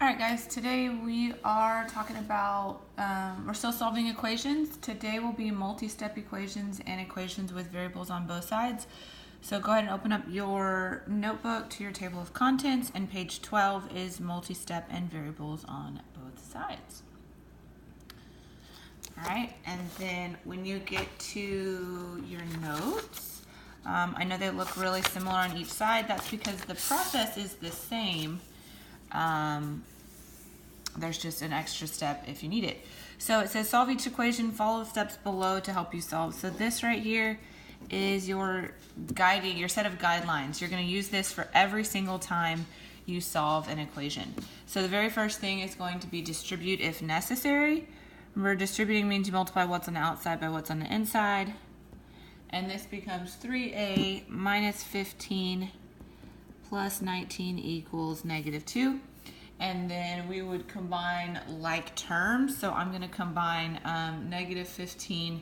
All right, guys, today we are talking about, we're still solving equations. Today will be multi-step equations and equations with variables on both sides. So go ahead and open up your notebook to your table of contents, and page 12 is multi-step and variables on both sides. All right, and then when you get to your notes, I know they look really similar on each side. That's because the process is the same. There's just an extra step if you need it. So it says solve each equation, follow the steps below to help you solve. So this right here is your set of guidelines. You're going to use this for every single time you solve an equation. So the very first thing is going to be distribute if necessary. Remember, distributing means you multiply what's on the outside by what's on the inside. And this becomes 3a minus 15 plus 19 equals negative 2. And then we would combine like terms. So I'm going to combine negative 15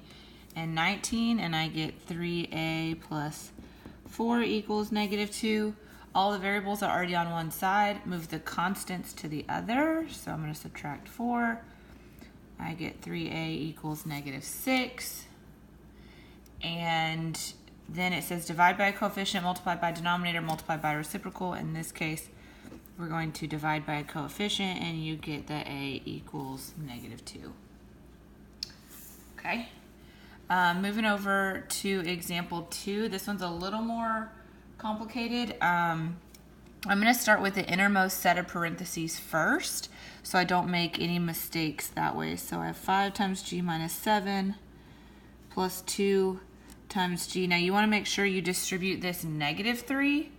and 19, and I get 3a plus 4 equals negative 2. All the variables are already on one side. Move the constants to the other. So I'm going to subtract 4. I get 3a equals negative 6. And then it says divide by a coefficient, multiply by denominator, multiply by reciprocal. In this case, we're going to divide by a coefficient, and you get that a equals negative 2. Okay. Moving over to example 2. This one's a little more complicated. I'm going to start with the innermost set of parentheses first, so I don't make any mistakes that way. So I have 5 times g minus 7 plus 2 times g. Now you want to make sure you distribute this negative 3.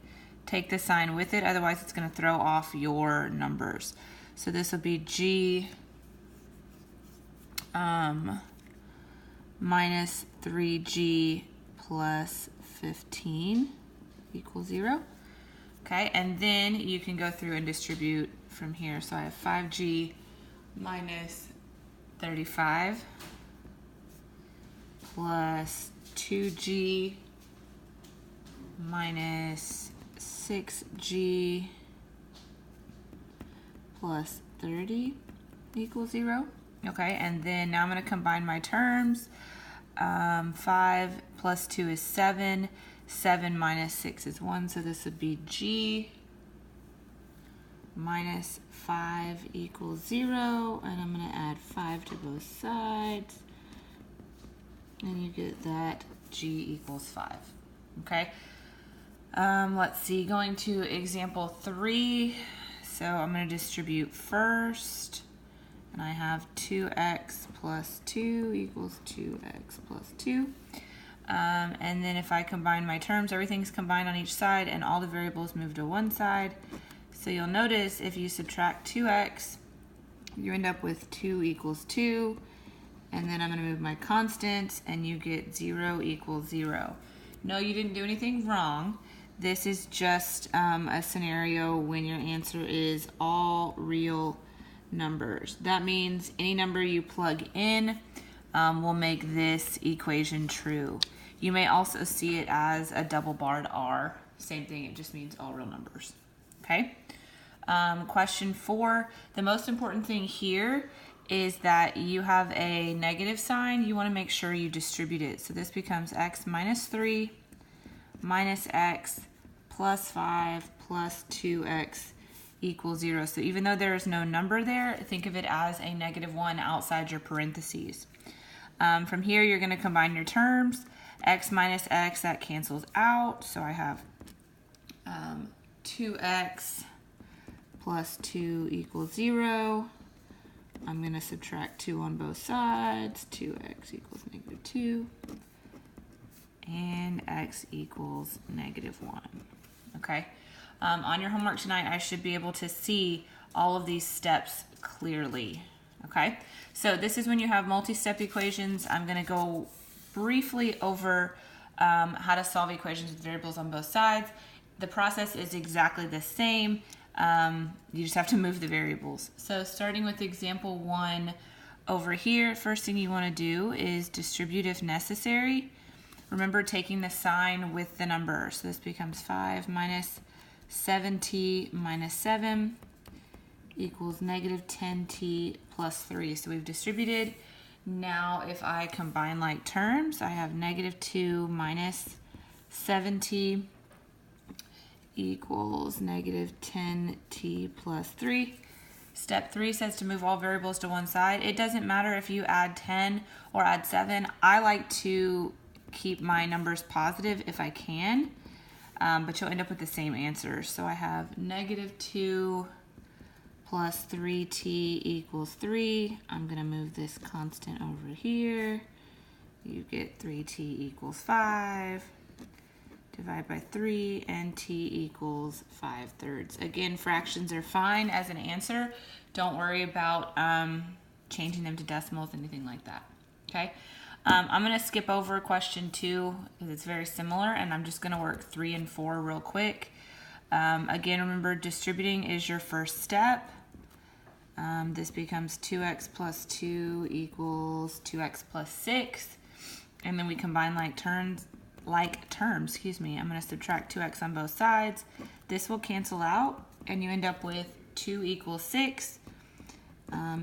Take the sign with it, otherwise it's going to throw off your numbers. So this will be g minus 3g plus 15 equals 0. Okay, and then you can go through and distribute from here. So I have 5g minus 35 plus 2g minus 6g plus 30 equals 0. Okay, and then now I'm going to combine my terms. 5 plus 2 is 7. 7 minus 6 is 1, so this would be g minus 5 equals 0, and I'm going to add 5 to both sides, and you get that g equals 5. Okay. Let's see, going to example 3. So I'm going to distribute first, and I have 2x plus 2 equals 2x plus 2. And then if I combine my terms, everything's combined on each side, and all the variables move to one side. So you'll notice if you subtract 2x, you end up with 2 equals 2. And then I'm going to move my constants, and you get 0 equals 0. No, you didn't do anything wrong. This is just a scenario when your answer is all real numbers. That means any number you plug in will make this equation true. You may also see it as a double barred R. Same thing, it just means all real numbers. Okay. Question 4. The most important thing here is that you have a negative sign. You want to make sure you distribute it. So this becomes x minus 3 minus x plus 5 plus 2x equals 0. So even though there is no number there, think of it as a negative 1 outside your parentheses. From here, you're going to combine your terms. X minus x, that cancels out. So I have 2x plus 2 equals 0. I'm going to subtract 2 on both sides. 2x equals negative 2. And x equals negative 1. Okay. On your homework tonight, I should be able to see all of these steps clearly. Okay. So this is when you have multi-step equations. I'm going to go briefly over how to solve equations with variables on both sides. The process is exactly the same. You just have to move the variables. So starting with example 1 over here, first thing you want to do is distribute if necessary. Remember taking the sign with the number. So this becomes 5 minus 7t minus 7 equals negative 10t plus 3. So we've distributed. Now if I combine like terms, I have negative 2 minus 7t equals negative 10t plus 3. Step 3 says to move all variables to one side. It doesn't matter if you add 10 or add 7. I like to keep my numbers positive if I can, but you'll end up with the same answer. So I have negative 2 plus 3t equals 3. I'm going to move this constant over here. You get 3t equals 5. Divide by 3, and t equals 5/3. Again, fractions are fine as an answer. Don't worry about changing them to decimals, anything like that. Okay? I'm going to skip over question 2 because it's very similar, and I'm just going to work 3 and 4 real quick. Again, remember, distributing is your first step. This becomes 2x plus 2 equals 2x plus 6. And then we combine like terms, I'm going to subtract 2x on both sides. This will cancel out, and you end up with 2 equals 6.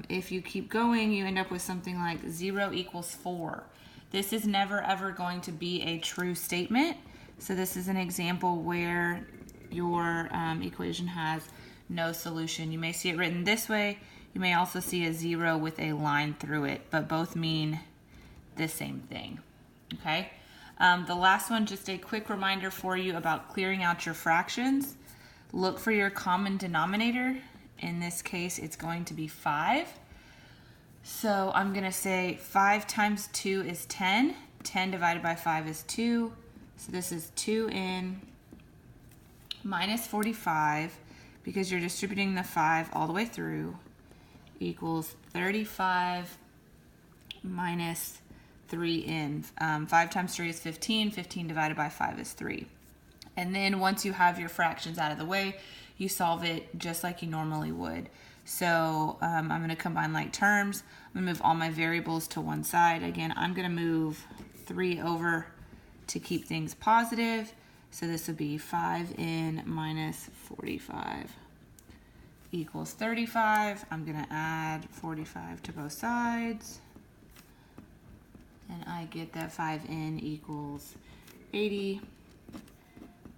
If you keep going, you end up with something like 0 equals 4. This is never ever going to be a true statement. So this is an example where your equation has no solution. You may see it written this way. You may also see a 0 with a line through it, but both mean the same thing. Okay? The last one, just a quick reminder for you about clearing out your fractions. Look for your common denominator. In this case, it's going to be 5. So I'm going to say 5 times 2 is 10. 10 divided by 5 is 2. So this is 2n minus 45, because you're distributing the 5 all the way through, equals 35 minus 3n. 5 times 3 is 15. 15 divided by 5 is 3. And then once you have your fractions out of the way, you solve it just like you normally would. So I'm going to combine like terms. I'm going to move all my variables to one side. Again, I'm going to move 3 over to keep things positive. So this would be 5n minus 45 equals 35. I'm going to add 45 to both sides. And I get that 5n equals 80.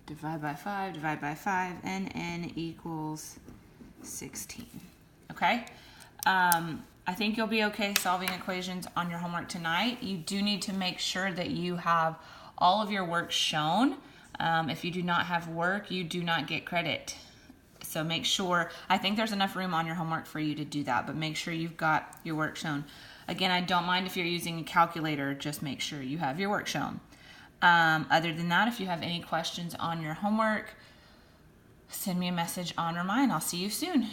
Divide by 5, and n equals 16. Okay? I think you'll be okay solving equations on your homework tonight. You do need to make sure that you have all of your work shown. If you do not have work, you do not get credit. So make sure, I think there's enough room on your homework for you to do that, but make sure you've got your work shown. Again, I don't mind if you're using a calculator, just make sure you have your work shown. Other than that, if you have any questions on your homework, send me a message on Remind. I'll see you soon.